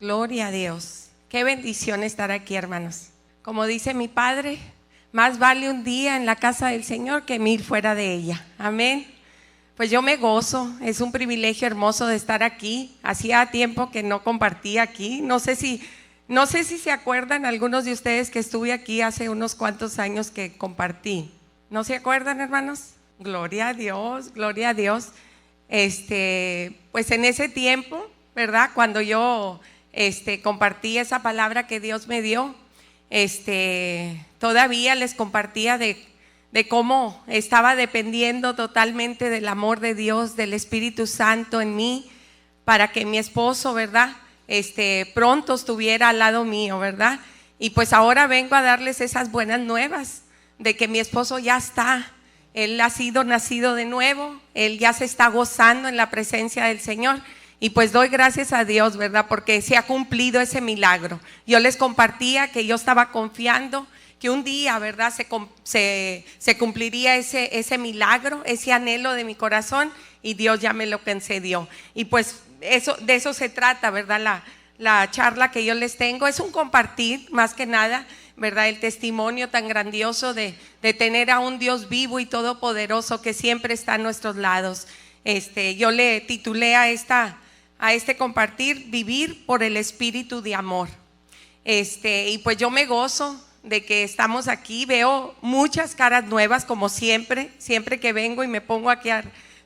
Gloria a Dios. Qué bendición estar aquí, hermanos. Como dice mi padre, más vale un día en la casa del Señor que 1000 fuera de ella. Amén. Pues yo me gozo, es un privilegio hermoso de estar aquí. Hacía tiempo que no compartía aquí. No sé si se acuerdan algunos de ustedes que estuve aquí hace unos cuantos años que compartí. ¿No se acuerdan, hermanos? Gloria a Dios, gloria a Dios. Pues en ese tiempo, ¿verdad? Cuando yo compartí esa palabra que Dios me dio, todavía les compartía de cómo estaba dependiendo totalmente del amor de Dios, del Espíritu Santo en mí, para que mi esposo, ¿verdad? Pronto estuviera al lado mío, ¿verdad? Y pues ahora vengo a darles esas buenas nuevas de que mi esposo ya está. Él ha sido nacido de nuevo, él ya se está gozando en la presencia del Señor. Y pues doy gracias a Dios, ¿verdad? Porque se ha cumplido ese milagro. Yo les compartía que yo estaba confiando que un día, ¿verdad? Se cumpliría ese milagro, ese anhelo de mi corazón, y Dios ya me lo concedió. Y pues de eso se trata, ¿verdad? La charla que yo les tengo es un compartir, más que nada, ¿verdad? El testimonio tan grandioso de tener a un Dios vivo y todopoderoso que siempre está a nuestros lados. Yo le titulé a este compartir, vivir por el espíritu de amor. Y pues yo me gozo de que estamos aquí. Veo muchas caras nuevas, como siempre que vengo y me pongo aquí,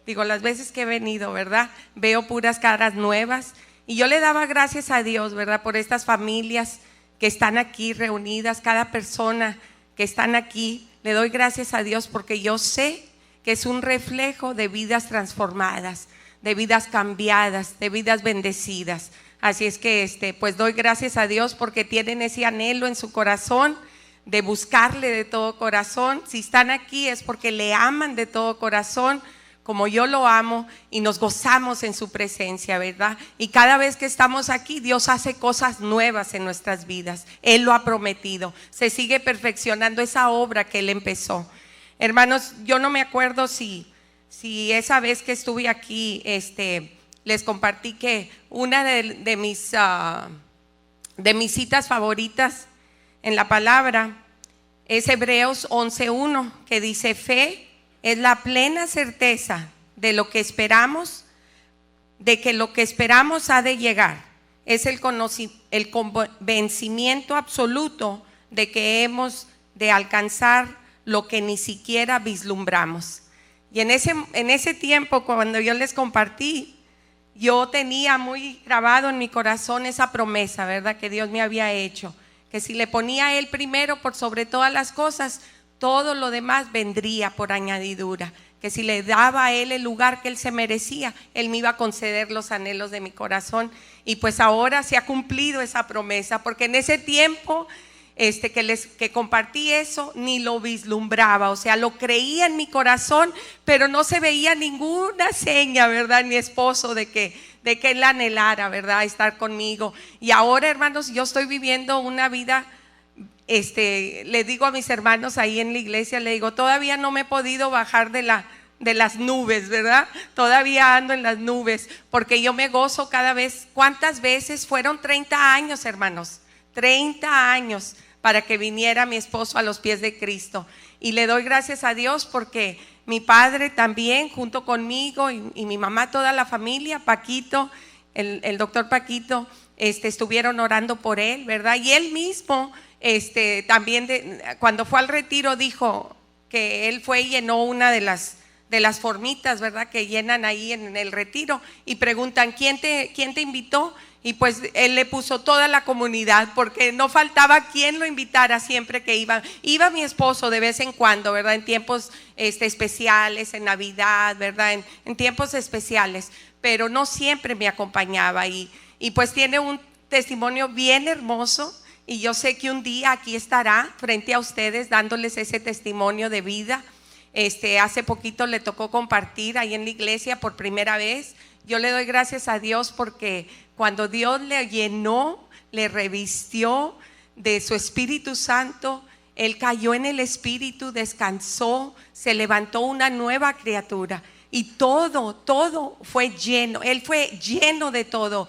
digo, las veces que he venido, ¿verdad? Veo puras caras nuevas. Y yo le daba gracias a Dios, ¿verdad? Por estas familias que están aquí reunidas, cada persona que están aquí. Le doy gracias a Dios porque yo sé que es un reflejo de vidas transformadas, de vidas cambiadas, de vidas bendecidas. Así es que pues doy gracias a Dios porque tienen ese anhelo en su corazón de buscarle de todo corazón. Si están aquí es porque le aman de todo corazón, como yo lo amo, y nos gozamos en su presencia, ¿verdad? Y cada vez que estamos aquí, Dios hace cosas nuevas en nuestras vidas. Él lo ha prometido. Se sigue perfeccionando esa obra que Él empezó. Hermanos, yo no me acuerdo si esa vez que estuve aquí, les compartí que una de mis citas favoritas en la palabra es Hebreos 11:1, que dice: fe es la plena certeza de lo que esperamos, de que lo que esperamos ha de llegar. Es el convencimiento absoluto de que hemos de alcanzar lo que ni siquiera vislumbramos. Y en ese tiempo, cuando yo les compartí, yo tenía muy grabado en mi corazón esa promesa, ¿verdad? Que Dios me había hecho, que si le ponía a Él primero por sobre todas las cosas, todo lo demás vendría por añadidura. Que si le daba a Él el lugar que Él se merecía, Él me iba a conceder los anhelos de mi corazón. Y pues ahora se ha cumplido esa promesa, porque en ese tiempo que compartí eso, ni lo vislumbraba, o sea, lo creía en mi corazón, pero no se veía ninguna seña, ¿verdad? Mi esposo de que él anhelara, ¿verdad? Estar conmigo. Y ahora, hermanos, yo estoy viviendo una vida, le digo a mis hermanos ahí en la iglesia, le digo, todavía no me he podido bajar de las nubes, ¿verdad? Todavía ando en las nubes, porque yo me gozo cada vez. ¿Cuántas veces? Fueron 30 años, hermanos, 30 años para que viniera mi esposo a los pies de Cristo. Y le doy gracias a Dios porque mi padre también, junto conmigo, y mi mamá, toda la familia, Paquito, el doctor Paquito, estuvieron orando por él, ¿verdad? Y él mismo, también cuando fue al retiro, dijo que él fue y llenó una de las formitas, ¿verdad? Que llenan ahí en el retiro, y preguntan, ¿quién te invitó? Y pues él le puso toda la comunidad, porque no faltaba quien lo invitara siempre que iba mi esposo de vez en cuando, ¿verdad? En tiempos especiales, en Navidad, ¿verdad? En tiempos especiales, pero no siempre me acompañaba, y pues tiene un testimonio bien hermoso. Y yo sé que un día aquí estará frente a ustedes dándoles ese testimonio de vida. Hace poquito le tocó compartir ahí en la iglesia por primera vez. Yo le doy gracias a Dios porque cuando Dios le llenó, le revistió de su Espíritu Santo, él cayó en el Espíritu, descansó, se levantó una nueva criatura, y todo fue lleno. Él fue lleno de todo.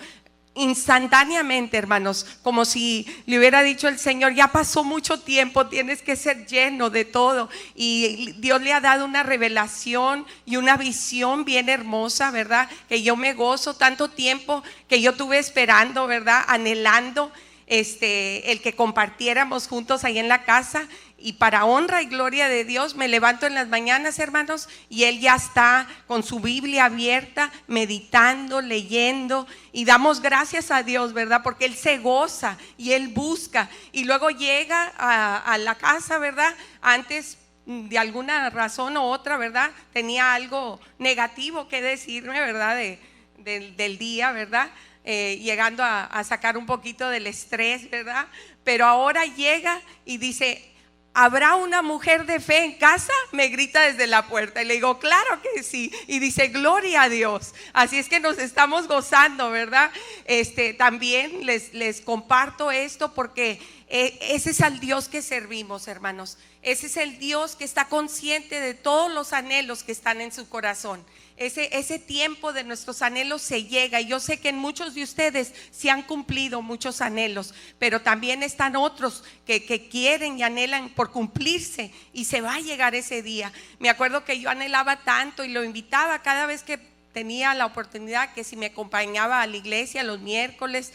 instantáneamente, hermanos, como si le hubiera dicho el Señor: ya pasó mucho tiempo, tienes que ser lleno de todo. Y Dios le ha dado una revelación y una visión bien hermosa, ¿verdad? Que yo me gozo tanto tiempo que yo estuve esperando, ¿verdad? Anhelando el que compartiéramos juntos ahí en la casa. Y para honra y gloria de Dios, me levanto en las mañanas, hermanos, y él ya está con su Biblia abierta, meditando, leyendo, y damos gracias a Dios, ¿verdad? Porque él se goza y él busca, y luego llega a la casa, ¿verdad? Antes, de alguna razón u otra, ¿verdad? Tenía algo negativo que decirme, ¿verdad? Del día, ¿verdad? Llegando a sacar un poquito del estrés, ¿verdad? Pero ahora llega y dice: ¿habrá una mujer de fe en casa? Me grita desde la puerta, y le digo: claro que sí. Y dice: gloria a Dios. Así es que nos estamos gozando, ¿verdad? También les comparto esto porque ese es el Dios que servimos, hermanos. Ese es el Dios que está consciente de todos los anhelos que están en su corazón. Ese tiempo de nuestros anhelos se llega, y yo sé que en muchos de ustedes se han cumplido muchos anhelos, pero también están otros que quieren y anhelan por cumplirse, y se va a llegar ese día. Me acuerdo que yo anhelaba tanto y lo invitaba cada vez que tenía la oportunidad, que si me acompañaba a la iglesia los miércoles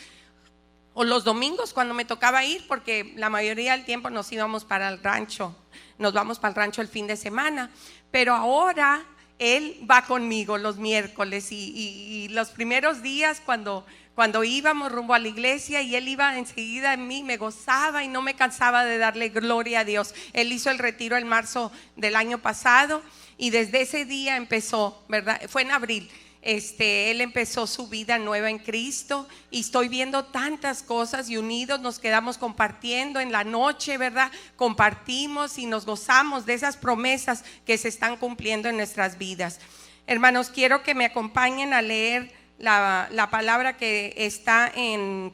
o los domingos cuando me tocaba ir, porque la mayoría del tiempo nos íbamos para el rancho, nos vamos para el rancho el fin de semana. Pero ahora él va conmigo los miércoles, y los primeros días cuando íbamos rumbo a la iglesia y él iba enseguida en mí, me gozaba y no me cansaba de darle gloria a Dios. Él hizo el retiro en marzo del año pasado, y desde ese día empezó, ¿verdad? Fue en abril. Él empezó su vida nueva en Cristo, y estoy viendo tantas cosas, y unidos nos quedamos compartiendo en la noche, ¿verdad? Compartimos y nos gozamos de esas promesas que se están cumpliendo en nuestras vidas. Hermanos, quiero que me acompañen a leer la palabra que está en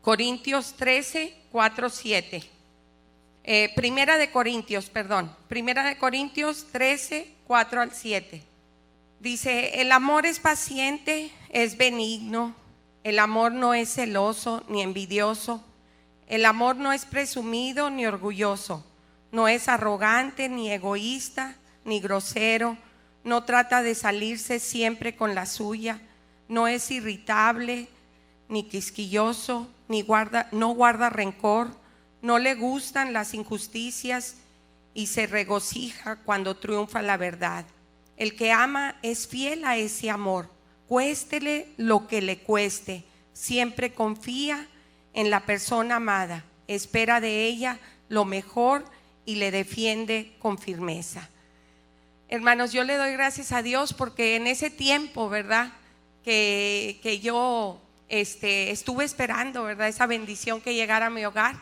Corintios 13, 4, 7. Primera de Corintios 13, 4 al 7. Dice: el amor es paciente, es benigno, el amor no es celoso ni envidioso, el amor no es presumido ni orgulloso, no es arrogante ni egoísta ni grosero, no trata de salirse siempre con la suya, no es irritable ni quisquilloso, no guarda rencor, no le gustan las injusticias y se regocija cuando triunfa la verdad. El que ama es fiel a ese amor, cuéstele lo que le cueste. Siempre confía en la persona amada, espera de ella lo mejor y le defiende con firmeza. Hermanos, yo le doy gracias a Dios porque en ese tiempo, ¿verdad? Que yo estuve esperando, ¿verdad? Esa bendición que llegara a mi hogar.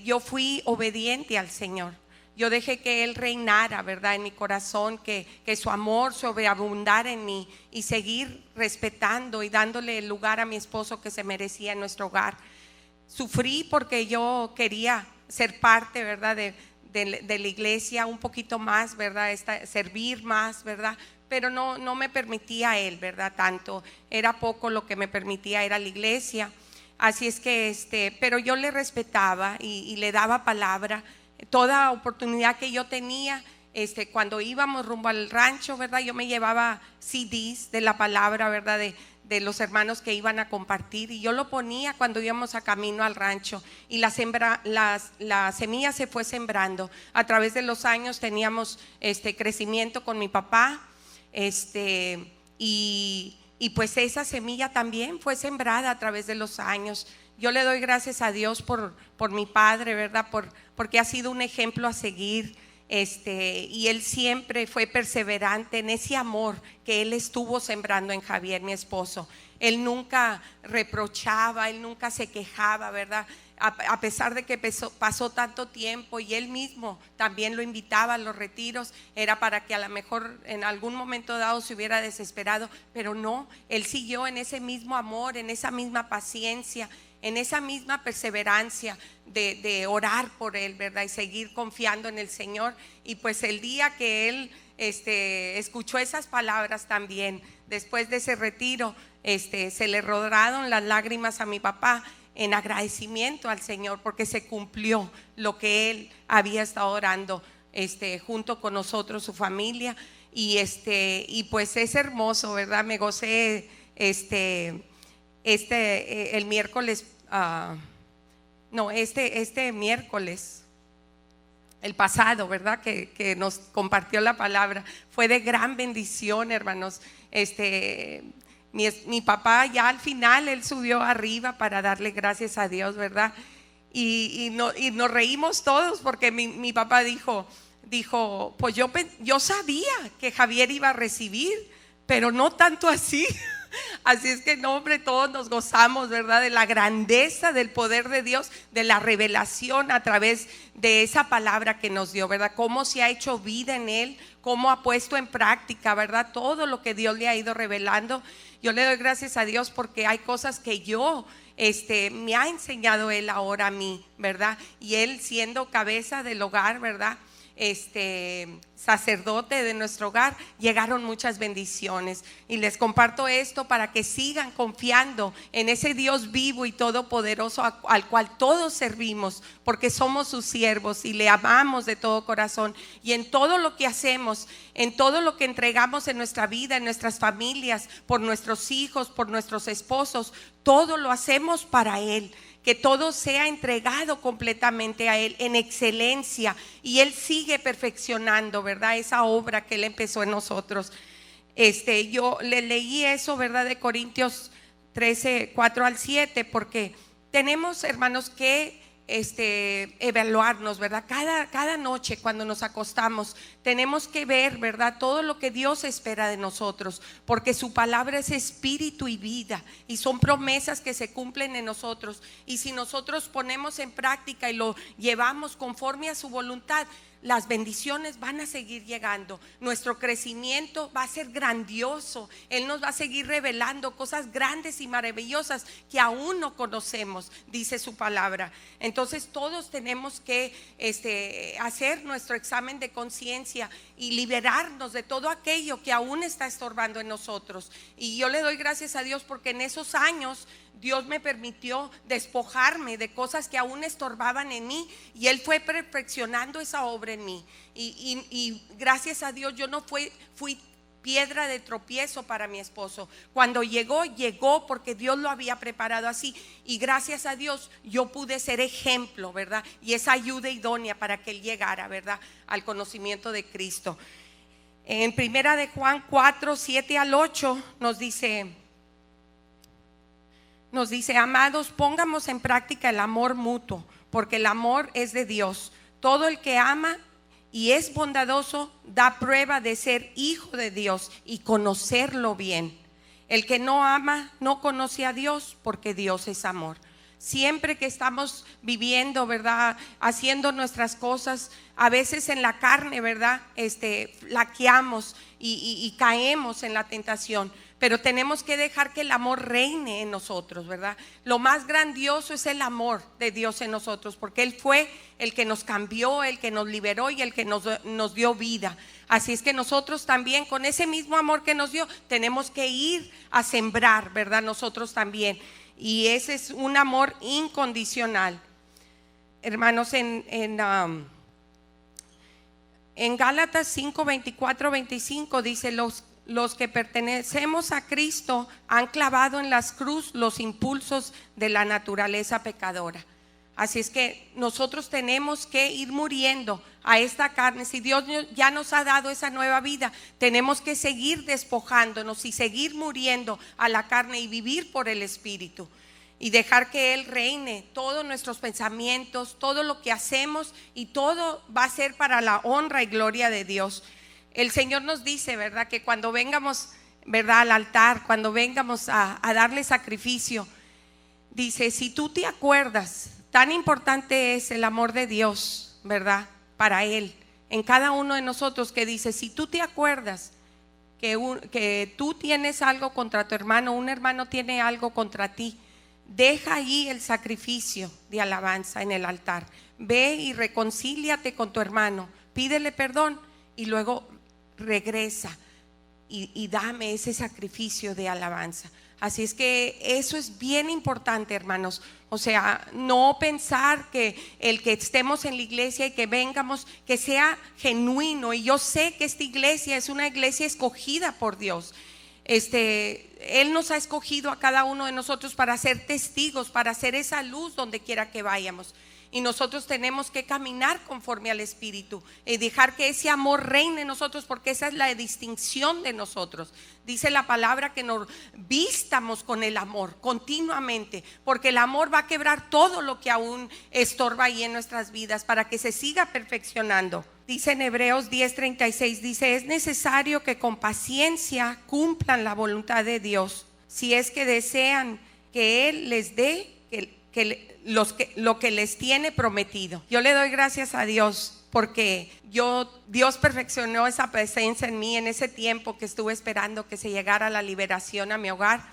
Yo fui obediente al Señor. Yo dejé que Él reinara, ¿verdad? En mi corazón, que su amor sobreabundara en mí, y seguir respetando y dándole el lugar a mi esposo que se merecía en nuestro hogar. Sufrí porque yo quería ser parte, ¿verdad? De la iglesia un poquito más, ¿verdad? Servir más, ¿verdad? Pero no me permitía Él, ¿verdad? Tanto, era poco lo que me permitía ir a la iglesia. Así es que, pero yo le respetaba y le daba palabra. Toda oportunidad que yo tenía, cuando íbamos rumbo al rancho, ¿verdad? Yo me llevaba CDs de la palabra, ¿verdad? De los hermanos que iban a compartir, y yo lo ponía cuando íbamos a camino al rancho, y la semilla se fue sembrando. A través de los años teníamos crecimiento con mi papá, y pues esa semilla también fue sembrada a través de los años. Yo le doy gracias a Dios por mi padre, ¿verdad? Porque ha sido un ejemplo a seguir, y él siempre fue perseverante en ese amor que él estuvo sembrando en Javier, mi esposo. Él nunca reprochaba, él nunca se quejaba, ¿verdad? A pesar de que pasó tanto tiempo, y él mismo también lo invitaba a los retiros, era para que a lo mejor en algún momento dado se hubiera desesperado, pero no, él siguió en ese mismo amor, en esa misma paciencia, en esa misma perseverancia de orar por él, ¿verdad? Y seguir confiando en el Señor. Y pues el día que él escuchó esas palabras también después de ese retiro, se le rodaron las lágrimas a mi papá en agradecimiento al Señor porque se cumplió lo que él había estado orando junto con nosotros, su familia. Y pues es hermoso, ¿verdad? Me gocé el miércoles, este miércoles, el pasado, ¿verdad? Que nos compartió la palabra. Fue de gran bendición, hermanos. Mi papá ya al final, él subió arriba para darle gracias a Dios, ¿verdad? Y nos reímos todos porque mi papá dijo, pues yo sabía que Javier iba a recibir, pero no tanto así. Así es que no, hombre, todos nos gozamos, ¿verdad? De la grandeza del poder de Dios, de la revelación a través de esa palabra que nos dio, ¿verdad? Cómo se ha hecho vida en él, cómo ha puesto en práctica, ¿verdad? Todo lo que Dios le ha ido revelando. Yo le doy gracias a Dios porque hay cosas que me ha enseñado él ahora a mí, ¿verdad? Y él siendo cabeza del hogar, ¿verdad? Sacerdote de nuestro hogar, llegaron muchas bendiciones, y les comparto esto para que sigan confiando en ese Dios vivo y todopoderoso al cual todos servimos, porque somos sus siervos y le amamos de todo corazón. Y en todo lo que hacemos, en todo lo que entregamos en nuestra vida, en nuestras familias, por nuestros hijos, por nuestros esposos, todo lo hacemos para él. Que todo sea entregado completamente a él en excelencia, y él sigue perfeccionando, ¿verdad? Esa obra que él empezó en nosotros. Yo le leí eso, ¿verdad? De Corintios 13, 4 al 7, porque tenemos, hermanos, que evaluarnos, ¿verdad? Cada noche cuando nos acostamos tenemos que ver, ¿verdad? Todo lo que Dios espera de nosotros, porque su palabra es espíritu y vida, y son promesas que se cumplen en nosotros. Y si nosotros ponemos en práctica y lo llevamos conforme a su voluntad, las bendiciones van a seguir llegando. Nuestro crecimiento va a ser grandioso. Él nos va a seguir revelando cosas grandes y maravillosas que aún no conocemos, dice su palabra. Entonces todos tenemos que hacer nuestro examen de conciencia y liberarnos de todo aquello que aún está estorbando en nosotros. Y yo le doy gracias a Dios porque en esos años Dios me permitió despojarme de cosas que aún estorbaban en mí, y él fue perfeccionando esa obra en mí. Y gracias a Dios yo no fui piedra de tropiezo para mi esposo. Cuando llegó porque Dios lo había preparado así, y gracias a Dios yo pude ser ejemplo, ¿verdad? Y esa ayuda idónea para que él llegara, ¿verdad?, al conocimiento de Cristo. En primera de Juan 4, 7 al 8 nos dice: amados, pongamos en práctica el amor mutuo, porque el amor es de Dios. Todo el que ama y es bondadoso da prueba de ser hijo de Dios y conocerlo bien. El que no ama no conoce a Dios, porque Dios es amor. Siempre que estamos viviendo, ¿verdad?, haciendo nuestras cosas, a veces en la carne, ¿verdad?, flaqueamos y caemos en la tentación. Pero tenemos que dejar que el amor reine en nosotros, ¿verdad? Lo más grandioso es el amor de Dios en nosotros, porque Él fue el que nos cambió, el que nos liberó y el que nos dio vida. Así es que nosotros también, con ese mismo amor que nos dio, tenemos que ir a sembrar, ¿verdad? Nosotros también. Y ese es un amor incondicional. Hermanos, en Gálatas 5, 24, 25 dice: los que pertenecemos a Cristo han clavado en las cruces los impulsos de la naturaleza pecadora. Así es que nosotros tenemos que ir muriendo a esta carne. Si Dios ya nos ha dado esa nueva vida, tenemos que seguir despojándonos y seguir muriendo a la carne y vivir por el Espíritu, y dejar que Él reine todos nuestros pensamientos, todo lo que hacemos, y todo va a ser para la honra y gloria de Dios. El Señor nos dice, ¿verdad?, que cuando vengamos, ¿verdad?, al altar, cuando vengamos a darle sacrificio, dice: si tú te acuerdas, tan importante es el amor de Dios, ¿verdad?, para Él, en cada uno de nosotros, que dice: si tú te acuerdas que tú tienes algo contra tu hermano, un hermano tiene algo contra ti, deja allí el sacrificio de alabanza en el altar, ve y reconcíliate con tu hermano, pídele perdón y luego regresa. y dame ese sacrificio de alabanza. Así es que eso es bien importante, hermanos. O sea, no pensar que el que estemos en la iglesia y que vengamos, que sea genuino. Y yo sé que esta iglesia es una iglesia escogida por Dios. Él nos ha escogido a cada uno de nosotros para ser testigos, para ser esa luz donde quiera que vayamos. Y nosotros tenemos que caminar conforme al Espíritu y dejar que ese amor reine en nosotros, porque esa es la distinción de nosotros. Dice la palabra que nos vistamos con el amor continuamente, porque el amor va a quebrar todo lo que aún estorba ahí en nuestras vidas para que se siga perfeccionando. Dice en Hebreos 10:36, dice: es necesario que con paciencia cumplan la voluntad de Dios, si es que desean que Él les dé lo que les tiene prometido. Yo le doy gracias a Dios porque Dios perfeccionó esa presencia en mí en ese tiempo que estuve esperando que se llegara la liberación a mi hogar,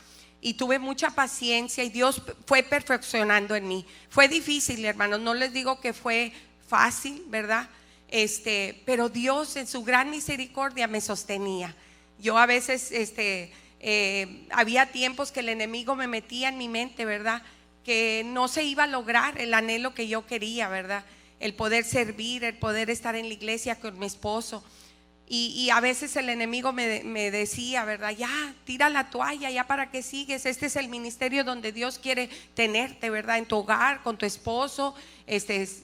y tuve mucha paciencia y Dios fue perfeccionando en mí. Fue difícil, hermanos, no les digo que fue fácil, ¿verdad? Pero Dios en su gran misericordia me sostenía. Yo a veces había tiempos que el enemigo me metía en mi mente, ¿verdad?, que no se iba a lograr el anhelo que yo quería, ¿verdad? El poder servir, el poder estar en la iglesia con mi esposo. Y a veces el enemigo me decía, ¿verdad? Ya, tira la toalla, ya para qué sigues. Este es el ministerio donde Dios quiere tenerte, ¿verdad? En tu hogar, con tu esposo,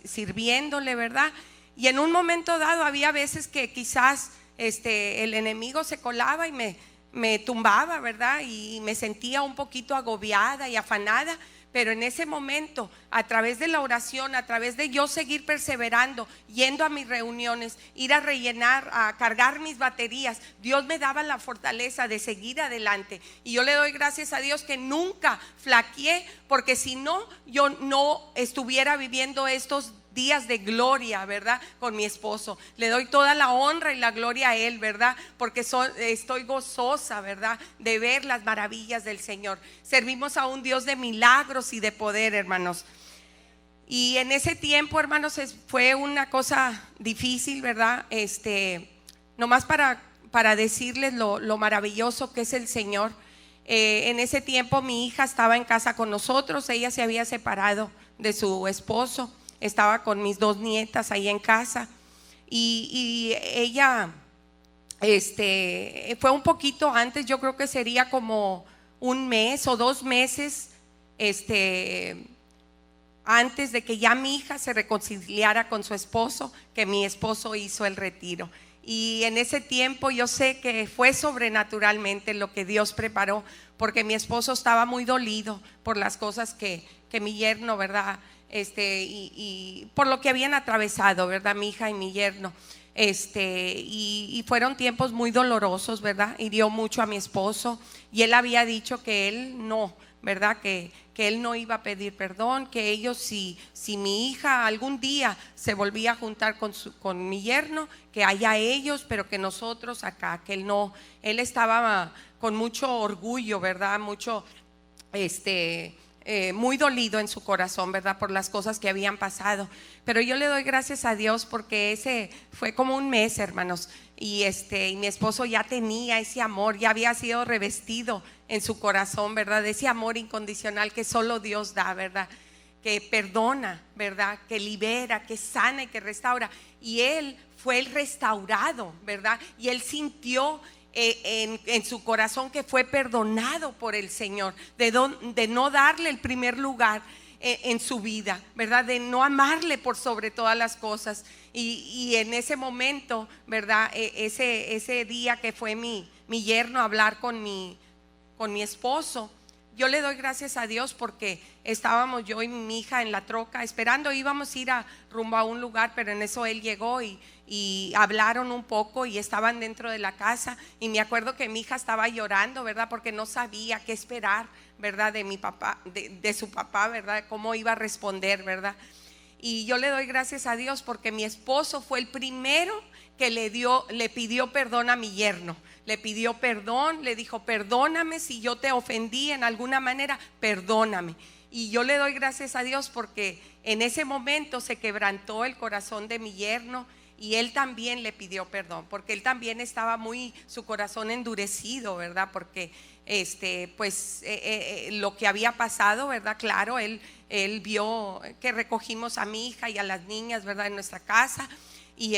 sirviéndole, ¿verdad? Y en un momento dado había veces que quizás el enemigo se colaba y me tumbaba, ¿verdad? Y me sentía un poquito agobiada y afanada. Pero en ese momento, a través de la oración, a través de yo seguir perseverando, yendo a mis reuniones, ir a rellenar, a cargar mis baterías, Dios me daba la fortaleza de seguir adelante. Y yo le doy gracias a Dios que nunca flaqueé, porque si no, yo no estuviera viviendo estos días de gloria, ¿verdad?, con mi esposo. Le doy toda la honra y la gloria a él, ¿verdad?, porque estoy gozosa, ¿verdad?, de ver las maravillas del Señor. Servimos a un Dios de milagros y de poder, hermanos. Y en ese tiempo, hermanos, fue una cosa difícil, ¿verdad? Nomás para decirles lo maravilloso que es el Señor. En ese tiempo mi hija estaba en casa con nosotros. Ella se había separado de su esposo. Estaba con mis 2 nietas ahí en casa, y ella fue un poquito antes, yo creo que sería como 1 mes o 2 meses antes de que ya mi hija se reconciliara con su esposo, que mi esposo hizo el retiro. Y en ese tiempo yo sé que fue sobrenaturalmente lo que Dios preparó, porque mi esposo estaba muy dolido por las cosas que mi yerno, ¿verdad?, y por lo que habían atravesado, ¿verdad?, mi hija y mi yerno. Y fueron tiempos muy dolorosos, ¿verdad? Hirió mucho a mi esposo, y él había dicho que él no, ¿verdad?, que él no iba a pedir perdón, que ellos, si mi hija algún día se volvía a juntar con mi yerno, que haya ellos, pero que nosotros acá, que él no. Él estaba con mucho orgullo, ¿verdad?, mucho, muy dolido en su corazón, ¿verdad?, por las cosas que habían pasado. Pero yo le doy gracias a Dios porque ese fue como 1 mes, hermanos, y mi esposo ya tenía ese amor, ya había sido revestido en su corazón, ¿verdad?, de ese amor incondicional que solo Dios da, ¿verdad?, que perdona, ¿verdad?, que libera, que sana y que restaura. Y él fue el restaurado, ¿verdad?, y él sintió en su corazón que fue perdonado por el Señor, de no darle el primer lugar en su vida, ¿verdad?, de no amarle por sobre todas las cosas. Y en ese momento, ¿verdad?, ese día que fue mi yerno a hablar con mi esposo, yo le doy gracias a Dios porque estábamos yo y mi hija en la troca esperando, íbamos a ir rumbo a un lugar, pero en eso él llegó y hablaron un poco y estaban dentro de la casa, y me acuerdo que mi hija estaba llorando, ¿verdad?, porque no sabía qué esperar, ¿verdad?, de mi papá, de su papá, ¿verdad?, cómo iba a responder, ¿verdad? Y yo le doy gracias a Dios porque mi esposo fue el primero que le pidió perdón a mi yerno. Le pidió perdón, le dijo: perdóname si yo te ofendí en alguna manera, perdóname. Y yo le doy gracias a Dios porque en ese momento se quebrantó el corazón de mi yerno y él también le pidió perdón, porque él también estaba su corazón endurecido, ¿verdad? Porque lo que había pasado, ¿verdad? Claro, él vio que recogimos a mi hija y a las niñas, ¿verdad? En nuestra casa, y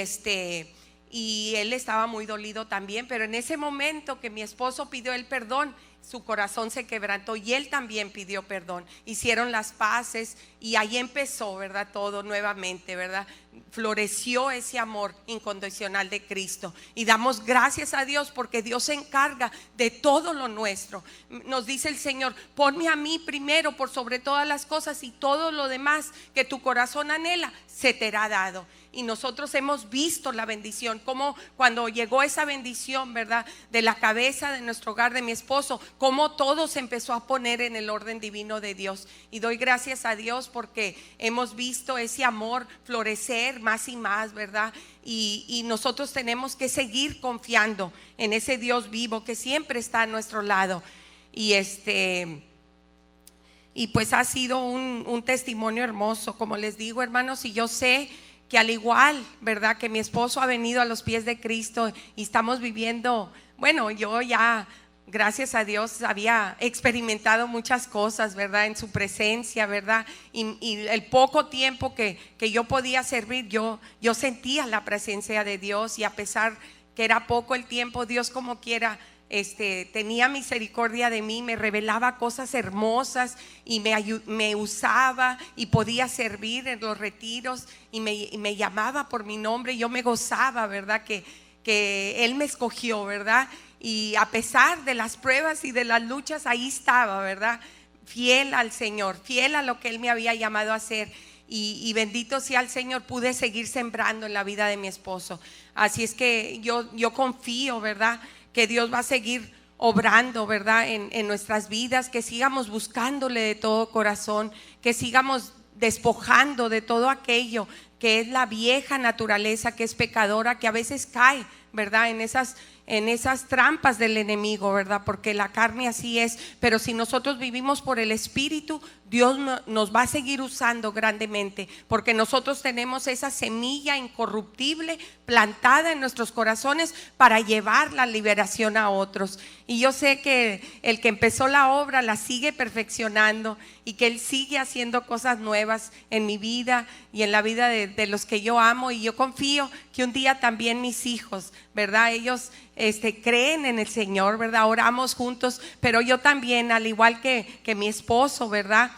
él estaba muy dolido también, pero en ese momento que mi esposo pidió el perdón, su corazón se quebrantó y él también pidió perdón. Hicieron las paces y ahí empezó, ¿verdad? Todo nuevamente, ¿verdad? Floreció ese amor incondicional de Cristo, y damos gracias a Dios porque Dios se encarga de todo lo nuestro. Nos dice el Señor: ponme a mí primero por sobre todas las cosas, y todo lo demás que tu corazón anhela se te será dado. Y nosotros hemos visto la bendición, como cuando llegó esa bendición, ¿verdad? De la cabeza de nuestro hogar, de mi esposo, como todo se empezó a poner en el orden divino de Dios. Y doy gracias a Dios porque hemos visto ese amor florecer más y más, ¿verdad? Y nosotros tenemos que seguir confiando en ese Dios vivo que siempre está a nuestro lado. Y pues ha sido un testimonio hermoso, como les digo, hermanos. Y yo sé que al igual, ¿verdad?, que mi esposo ha venido a los pies de Cristo y estamos viviendo, bueno, yo ya, gracias a Dios, había experimentado muchas cosas, ¿verdad?, en su presencia, ¿verdad? Y el poco tiempo que yo podía servir, yo sentía la presencia de Dios, y a pesar que era poco el tiempo, Dios como quiera tenía misericordia de mí, me revelaba cosas hermosas y me usaba, y podía servir en los retiros, y me llamaba por mi nombre. Yo me gozaba, ¿verdad?, que Él me escogió, ¿verdad? Y a pesar de las pruebas y de las luchas, ahí estaba, ¿verdad? Fiel al Señor, fiel a lo que Él me había llamado a hacer. Y bendito sea el Señor, pude seguir sembrando en la vida de mi esposo. Así es que yo confío, ¿verdad?, que Dios va a seguir obrando, ¿verdad?, en nuestras vidas, que sigamos buscándole de todo corazón, que sigamos despojando de todo aquello que es la vieja naturaleza, que es pecadora, que a veces cae, ¿verdad?, en esas trampas del enemigo, ¿verdad? Porque la carne así es. Pero si nosotros vivimos por el Espíritu, Dios nos va a seguir usando grandemente, porque nosotros tenemos esa semilla incorruptible plantada en nuestros corazones para llevar la liberación a otros. Y yo sé que el que empezó la obra la sigue perfeccionando, y que Él sigue haciendo cosas nuevas en mi vida y en la vida de los que yo amo. Y yo confío que un día también mis hijos, ¿verdad?, ellos creen en el Señor, ¿verdad? Oramos juntos, pero yo también, al igual que mi esposo, ¿verdad?,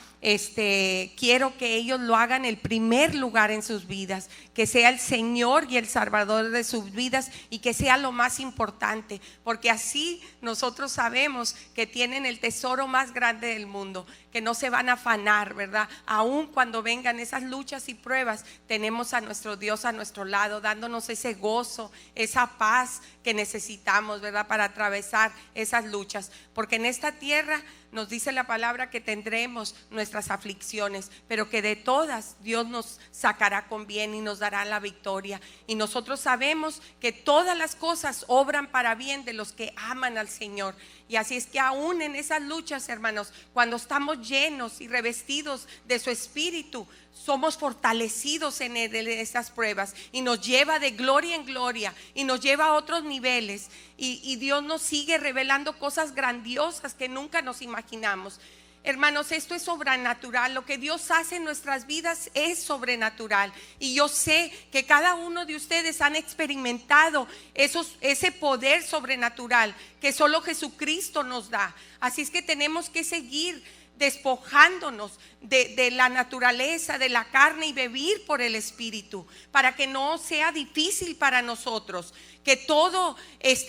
quiero que ellos lo hagan el primer lugar en sus vidas, que sea el Señor y el Salvador de sus vidas, y que sea lo más importante, porque así nosotros sabemos que tienen el tesoro más grande del mundo, que no se van a afanar, ¿verdad? Aun cuando vengan esas luchas y pruebas, tenemos a nuestro Dios a nuestro lado, dándonos ese gozo, esa paz que necesitamos, ¿verdad?, para atravesar esas luchas. Porque en esta tierra nos dice la palabra que tendremos nuestras aflicciones, pero que de todas Dios nos sacará con bien y nos dará la victoria. Y nosotros sabemos que todas las cosas obran para bien de los que aman al Señor. Y así es que aún en esas luchas, hermanos, cuando estamos llenos y revestidos de su Espíritu, somos fortalecidos en esas pruebas, y nos lleva de gloria en gloria, y nos lleva a otros niveles, y Dios nos sigue revelando cosas grandiosas que nunca nos imaginamos. Hermanos, esto es sobrenatural. Lo que Dios hace en nuestras vidas es sobrenatural, y yo sé que cada uno de ustedes han experimentado ese poder sobrenatural que solo Jesucristo nos da. Así es que tenemos que seguir despojándonos de la naturaleza, de la carne, y vivir por el Espíritu, para que no sea difícil para nosotros, que todo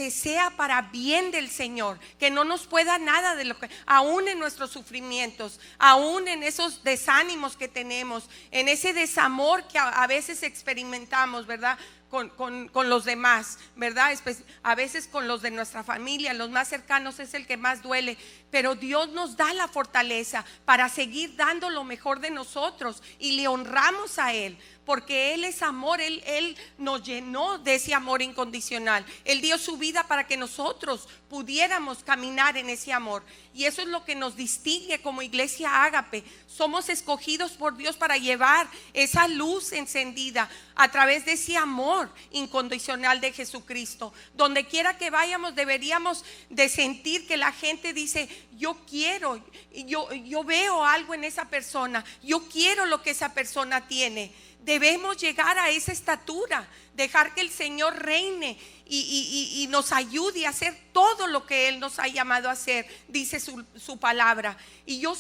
sea para bien del Señor, que no nos pueda nada de lo que, aún en nuestros sufrimientos, aún en esos desánimos que tenemos, en ese desamor que a veces experimentamos, ¿verdad?, con los demás, ¿verdad? A veces con los de nuestra familia, los más cercanos, es el que más duele. Pero Dios nos da la fortaleza para seguir dando lo mejor de nosotros, y le honramos a Él, porque Él es amor. Él nos llenó de ese amor incondicional. Él dio su vida para que nosotros pudiéramos caminar en ese amor. y eso es lo que nos distingue como iglesia Ágape. Somos escogidos por Dios para llevar esa luz encendida a través de ese amor incondicional de Jesucristo. Donde quiera que vayamos deberíamos de sentir que la gente dice: yo quiero, yo veo algo en esa persona, yo quiero lo que esa persona tiene. Debemos llegar a esa estatura, dejar que el Señor reine y nos ayude a hacer todo lo que Él nos ha llamado a hacer, dice su palabra. Y yo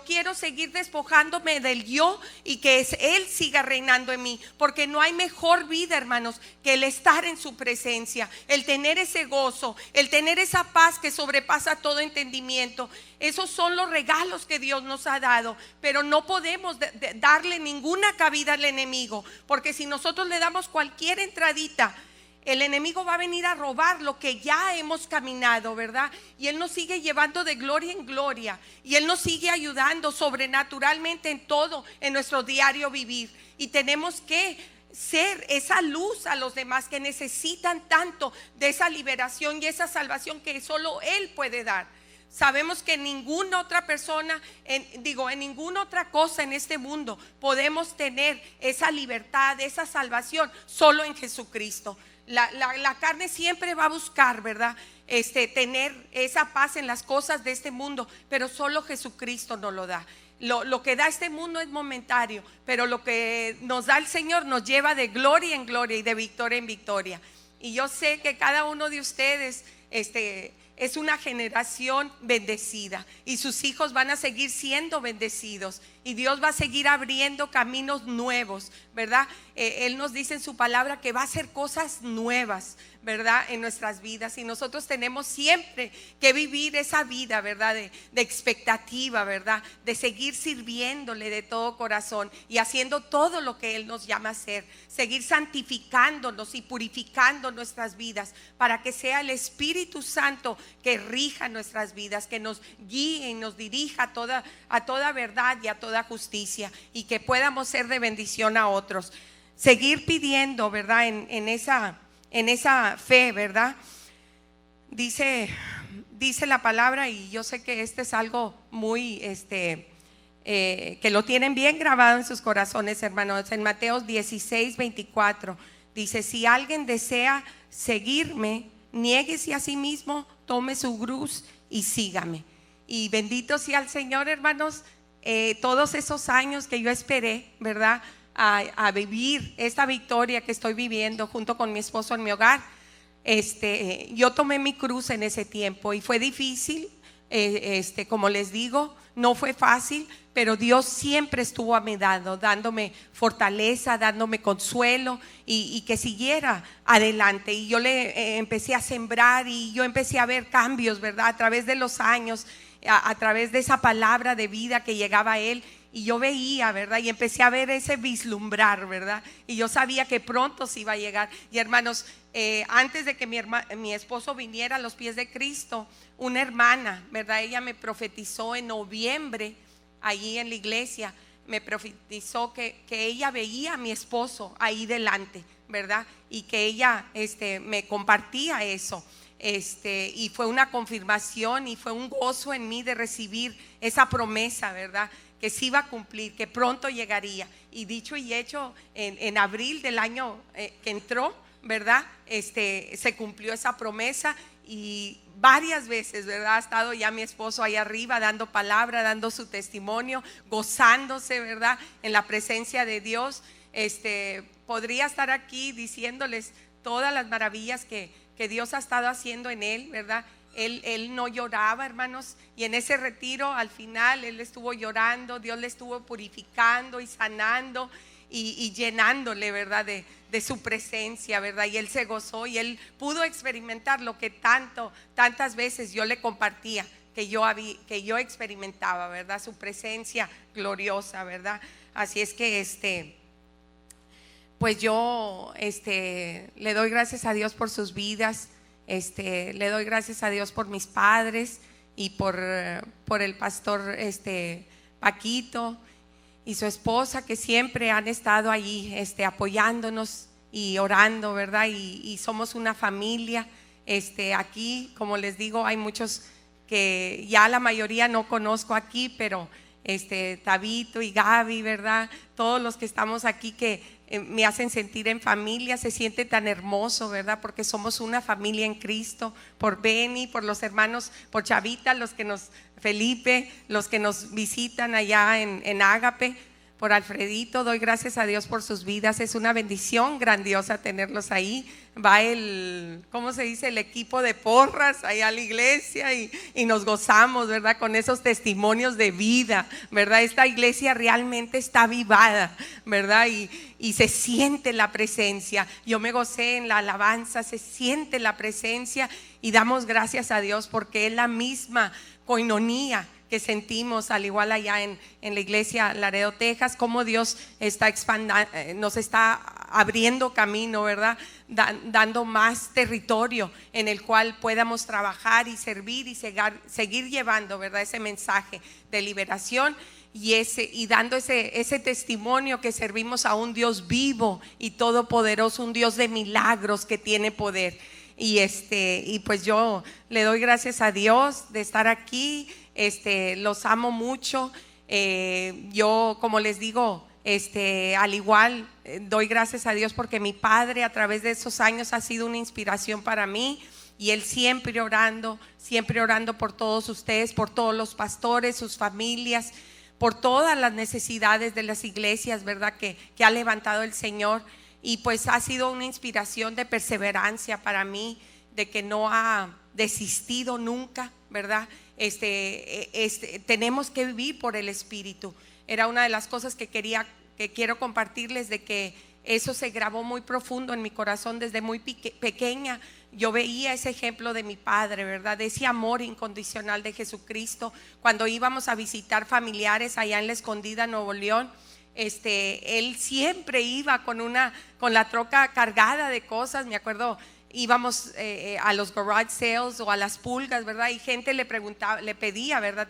quiero seguir despojándome del yo y que Él siga reinando en mí, porque no hay mejor vida, hermanos, que el estar en su presencia, el tener ese gozo, el tener esa paz que sobrepasa todo entendimiento. Esos son los regalos que Dios nos ha dado, pero no podemos darle ninguna cabida al enemigo, porque si nosotros le damos cualquier entradita, el enemigo va a venir a robar lo que ya hemos caminado, ¿verdad? Y Él nos sigue llevando de gloria en gloria, y Él nos sigue ayudando sobrenaturalmente en todo, en nuestro diario vivir. Y tenemos que ser esa luz a los demás que necesitan tanto de esa liberación y esa salvación que solo Él puede dar. Sabemos que en ninguna otra persona, en ninguna otra cosa en este mundo podemos tener esa libertad, esa salvación, solo en Jesucristo. La carne siempre va a buscar, ¿verdad? Tener esa paz en las cosas de este mundo, pero solo Jesucristo nos lo da. Lo que da este mundo es momentario, pero lo que nos da el Señor nos lleva de gloria en gloria y de victoria en victoria. Y yo sé que cada uno de ustedes es una generación bendecida, y sus hijos van a seguir siendo bendecidos, y Dios va a seguir abriendo caminos nuevos, ¿verdad? Él nos dice en su palabra que va a hacer cosas nuevas, ¿verdad? En nuestras vidas, y nosotros tenemos siempre que vivir esa vida, ¿verdad? De expectativa, ¿verdad? De seguir sirviéndole de todo corazón y haciendo todo lo que Él nos llama a hacer, seguir santificándonos y purificando nuestras vidas para que sea el Espíritu Santo que rija nuestras vidas, que nos guíe y nos dirija a toda verdad y a toda justicia, y que podamos ser de bendición a otros. Seguir pidiendo, ¿verdad? En esa fe, ¿verdad? Dice la palabra, y yo sé que es algo muy que lo tienen bien grabado en sus corazones, hermanos. En Mateo 16:24 dice: si alguien desea seguirme, niéguese a sí mismo, tome su cruz y sígame. Y bendito sea el Señor, hermanos. Todos esos años que yo esperé, ¿verdad? A vivir esta victoria que estoy viviendo junto con mi esposo en mi hogar. Yo tomé mi cruz en ese tiempo y fue difícil, como les digo, no fue fácil, pero Dios siempre estuvo a mi lado, dándome fortaleza, dándome consuelo, y que siguiera adelante. Y yo le empecé a sembrar, y yo empecé a ver cambios, ¿verdad? A través de los años, a través de esa palabra de vida que llegaba a Él. Y yo veía, ¿verdad? Y empecé a ver ese vislumbrar, ¿verdad? Y yo sabía que pronto se iba a llegar. Y hermanos, antes de que mi esposo viniera a los pies de Cristo, una hermana, ¿verdad? Ella me profetizó en noviembre, allí en la iglesia, me profetizó que ella veía a mi esposo ahí delante, ¿verdad? Y que ella me compartía eso. Y fue una confirmación y fue un gozo en mí de recibir esa promesa, ¿verdad? Que se iba a cumplir, que pronto llegaría. Y dicho y hecho, en abril del año que entró, ¿verdad? Se cumplió esa promesa, y varias veces, ¿verdad? Ha estado ya mi esposo ahí arriba dando palabra, dando su testimonio, gozándose, ¿verdad? En la presencia de Dios. Podría estar aquí diciéndoles todas las maravillas que Dios ha estado haciendo en él, ¿verdad? Él no lloraba, hermanos, y en ese retiro al final él estuvo llorando. Dios le estuvo purificando y sanando y llenándole, ¿verdad? De su presencia, ¿verdad? Y él se gozó, y él pudo experimentar lo que tantas veces yo le compartía que yo experimentaba, ¿verdad? Su presencia gloriosa, ¿verdad? Así es que pues yo le doy gracias a Dios por sus vidas. Le doy gracias a Dios por mis padres y por el pastor Paquito y su esposa, que siempre han estado allí apoyándonos y orando, ¿verdad? Y somos una familia. Aquí, como les digo, hay muchos que ya la mayoría no conozco aquí, pero Tabito y Gaby, ¿verdad? Todos los que estamos aquí que me hacen sentir en familia, se siente tan hermoso, ¿verdad? Porque somos una familia en Cristo, por Benny, por los hermanos, por Chavita, Felipe, los que nos visitan allá en Ágape, por Alfredito. Doy gracias a Dios por sus vidas, es una bendición grandiosa tenerlos ahí. Va ¿cómo se dice? El equipo de porras allá a la iglesia y nos gozamos, ¿verdad? Con esos testimonios de vida, ¿verdad? Esta iglesia realmente está avivada, ¿verdad? Y se siente la presencia. Yo me gocé en la alabanza, se siente la presencia y damos gracias a Dios porque es la misma coinonía que sentimos al igual allá en la iglesia Laredo, Texas, como Dios está nos está abriendo camino, ¿verdad? Dando más territorio en el cual podamos trabajar y servir y seguir llevando, ¿verdad? Ese mensaje de liberación y dando ese testimonio que servimos a un Dios vivo y todopoderoso, un Dios de milagros que tiene poder. Y pues yo le doy gracias a Dios de estar aquí. Los amo mucho. Yo, como les digo, al igual doy gracias a Dios porque mi padre a través de esos años ha sido una inspiración para mí, y él siempre orando por todos ustedes, por todos los pastores, sus familias, por todas las necesidades de las iglesias, ¿verdad? Que ha levantado el Señor. Y pues ha sido una inspiración de perseverancia para mí, de que no ha desistido nunca, ¿verdad? Tenemos que vivir por el Espíritu. Era una de las cosas que quiero compartirles, de que eso se grabó muy profundo en mi corazón desde muy pequeña. Yo veía ese ejemplo de mi padre, ¿verdad? De ese amor incondicional de Jesucristo. Cuando íbamos a visitar familiares allá en La Escondida, Nuevo León, él siempre iba con la troca cargada de cosas. Me acuerdo, íbamos a los garage sales o a las pulgas, ¿verdad? Y gente le pedía, ¿verdad?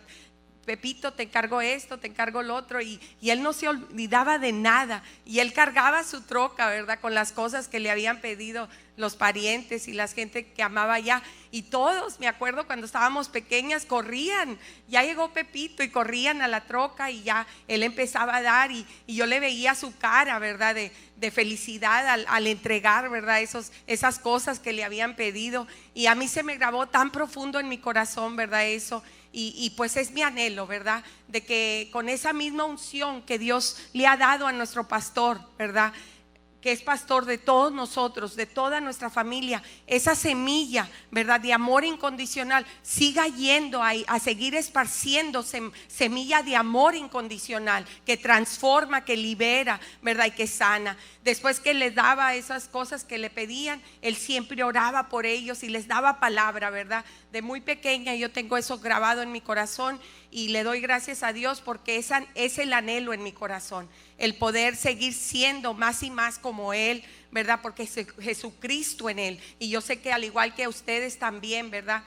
Pepito, te encargo esto, te encargo lo otro, y él no se olvidaba de nada, y él cargaba su troca, ¿verdad? Con las cosas que le habían pedido los parientes y la gente que amaba allá, y todos, me acuerdo cuando estábamos pequeñas, corrían, ya llegó Pepito, y corrían a la troca, y ya él empezaba a dar, y yo le veía su cara, ¿verdad? De felicidad al entregar, ¿verdad? Esas cosas que le habían pedido, y a mí se me grabó tan profundo en mi corazón, ¿verdad? Eso. Y pues es mi anhelo, ¿verdad? De que con esa misma unción que Dios le ha dado a nuestro pastor, ¿verdad? Que es pastor de todos nosotros, de toda nuestra familia, esa semilla, ¿verdad? De amor incondicional siga yendo a seguir esparciendo semilla de amor incondicional que transforma, que libera, ¿verdad? Y que sana. Después que les daba esas cosas que le pedían, él siempre oraba por ellos y les daba palabra, ¿verdad? De muy pequeña yo tengo eso grabado en mi corazón, y le doy gracias a Dios porque es el anhelo en mi corazón, el poder seguir siendo más y más como Él, ¿verdad? Porque es Jesucristo en Él, y yo sé que al igual que ustedes también, ¿verdad?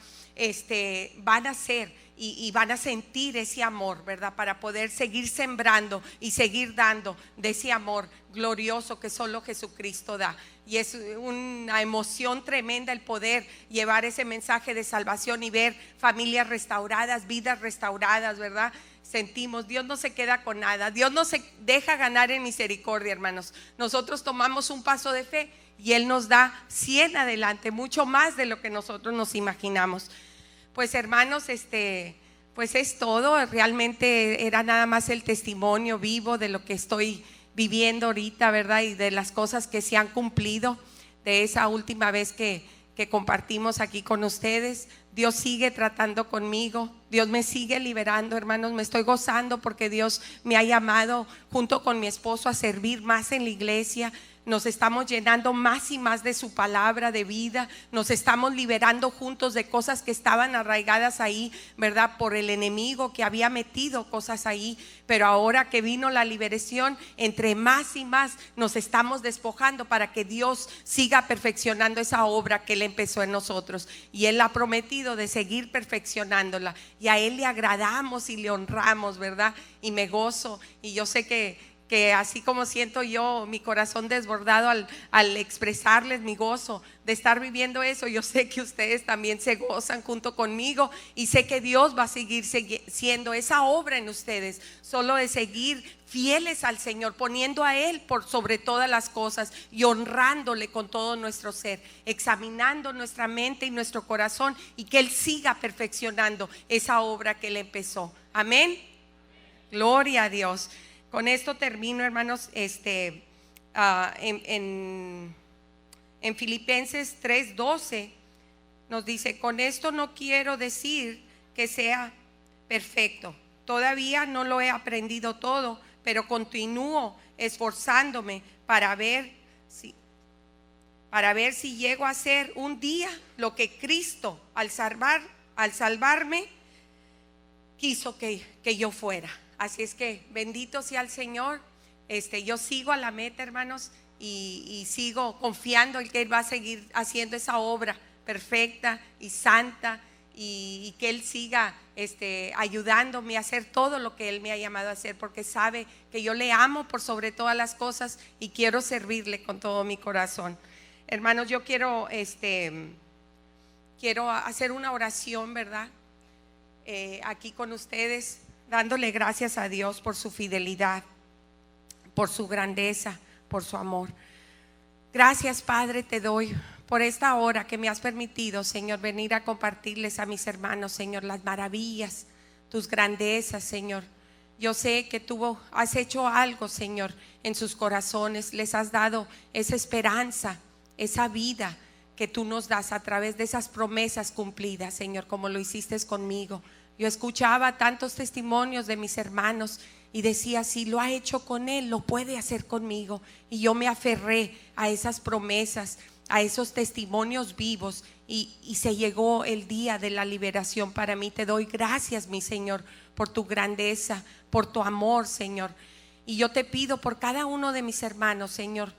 Van a ser y van a sentir ese amor, ¿verdad? Para poder seguir sembrando y seguir dando de ese amor glorioso que solo Jesucristo da. Y es una emoción tremenda el poder llevar ese mensaje de salvación y ver familias restauradas, vidas restauradas, ¿verdad? Sentimos, Dios no se queda con nada, Dios no se deja ganar en misericordia, hermanos. Nosotros tomamos un paso de fe y Él nos da 100 adelante, mucho más de lo que nosotros nos imaginamos. Pues hermanos, pues es todo. Realmente era nada más el testimonio vivo de lo que estoy viviendo ahorita, ¿verdad? Y de las cosas que se han cumplido de esa última vez que compartimos aquí con ustedes. Dios sigue tratando conmigo, Dios me sigue liberando, hermanos. Me estoy gozando porque Dios me ha llamado junto con mi esposo a servir más en la iglesia. Nos estamos llenando más y más de su palabra de vida. Nos estamos liberando juntos de cosas que estaban arraigadas ahí, ¿verdad? Por el enemigo que había metido cosas ahí. Pero ahora que vino la liberación, entre más y más nos estamos despojando para que Dios siga perfeccionando esa obra que Él empezó en nosotros. Y Él ha prometido de seguir perfeccionándola. Y a Él le agradamos y le honramos, ¿verdad? Y me gozo. Y yo sé que que así como siento yo mi corazón desbordado al expresarles mi gozo de estar viviendo eso, yo sé que ustedes también se gozan junto conmigo y sé que Dios va a seguir siendo esa obra en ustedes, solo de seguir fieles al Señor, poniendo a Él por sobre todas las cosas y honrándole con todo nuestro ser, examinando nuestra mente y nuestro corazón, y que Él siga perfeccionando esa obra que Él empezó. Amén. Gloria a Dios. Con esto termino, hermanos. En Filipenses 3:12 nos dice: con esto no quiero decir que sea perfecto, todavía no lo he aprendido todo, pero continúo esforzándome para ver si llego a ser un día lo que Cristo al salvarme quiso que yo fuera. Así es que bendito sea el Señor. Yo sigo a la meta, hermanos, y sigo confiando en que Él va a seguir haciendo esa obra perfecta y santa, y que Él siga ayudándome a hacer todo lo que Él me ha llamado a hacer, porque sabe que yo le amo por sobre todas las cosas y quiero servirle con todo mi corazón. Hermanos, yo quiero hacer una oración, ¿verdad? Aquí con ustedes, dándole gracias a Dios por su fidelidad, por su grandeza, por su amor. Gracias, Padre, te doy por esta hora que me has permitido, Señor, venir a compartirles a mis hermanos, Señor, las maravillas, tus grandezas, Señor. Yo sé que tú has hecho algo, Señor, en sus corazones, les has dado esa esperanza, esa vida que tú nos das a través de esas promesas cumplidas, Señor, como lo hiciste conmigo. Yo escuchaba tantos testimonios de mis hermanos y decía: si lo ha hecho con él, lo puede hacer conmigo. Y yo me aferré a esas promesas, a esos testimonios vivos, y se llegó el día de la liberación para mí. Te doy gracias, mi Señor, por tu grandeza, por tu amor, Señor. Y yo te pido por cada uno de mis hermanos, Señor.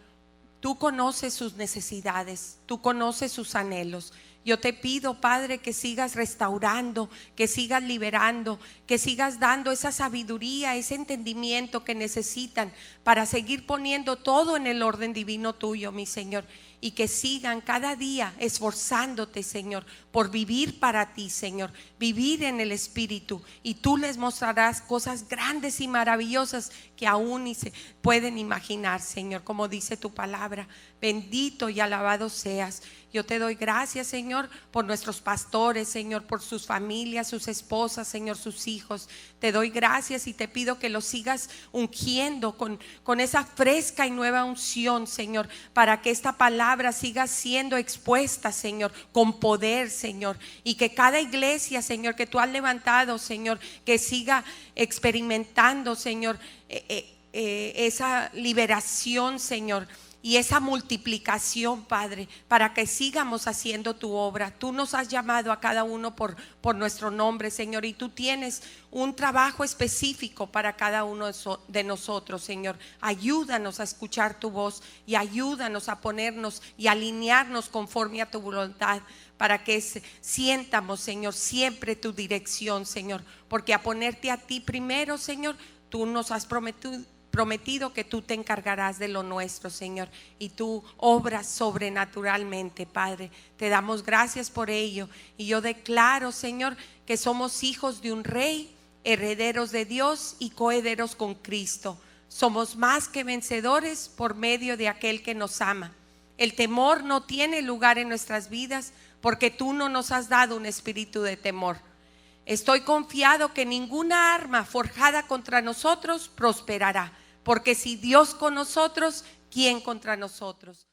Tú conoces sus necesidades, tú conoces sus anhelos. Yo te pido, Padre, que sigas restaurando, que sigas liberando, que sigas dando esa sabiduría, ese entendimiento que necesitan para seguir poniendo todo en el orden divino tuyo, mi Señor. Y que sigan cada día esforzándote, Señor, por vivir para ti, Señor, vivir en el Espíritu. Y tú les mostrarás cosas grandes y maravillosas que aún ni se pueden imaginar, Señor, como dice tu palabra. Bendito y alabado seas. Yo te doy gracias, Señor, por nuestros pastores, Señor, por sus familias, sus esposas, Señor, sus hijos. Te doy gracias y te pido que los sigas ungiendo con esa fresca y nueva unción, Señor, para que esta palabra siga siendo expuesta, Señor, con poder, Señor, y que cada iglesia, Señor, que tú has levantado, Señor, que siga experimentando, Señor, esa liberación, Señor, y esa multiplicación, Padre, para que sigamos haciendo tu obra. Tú nos has llamado a cada uno por nuestro nombre, Señor, y tú tienes un trabajo específico para cada uno de nosotros, Señor. Ayúdanos a escuchar tu voz y ayúdanos a ponernos y alinearnos conforme a tu voluntad, para que sientamos, Señor, siempre tu dirección, Señor, porque a ponerte a ti primero, Señor, tú nos has prometido que tú te encargarás de lo nuestro, Señor, y tú obras sobrenaturalmente, Padre. Te damos gracias por ello, y yo declaro, Señor, que somos hijos de un rey, herederos de Dios y coherederos con Cristo. Somos más que vencedores por medio de aquel que nos ama. El temor no tiene lugar en nuestras vidas, porque tú no nos has dado un espíritu de temor. Estoy confiado que ninguna arma forjada contra nosotros prosperará, porque si Dios con nosotros, ¿quién contra nosotros?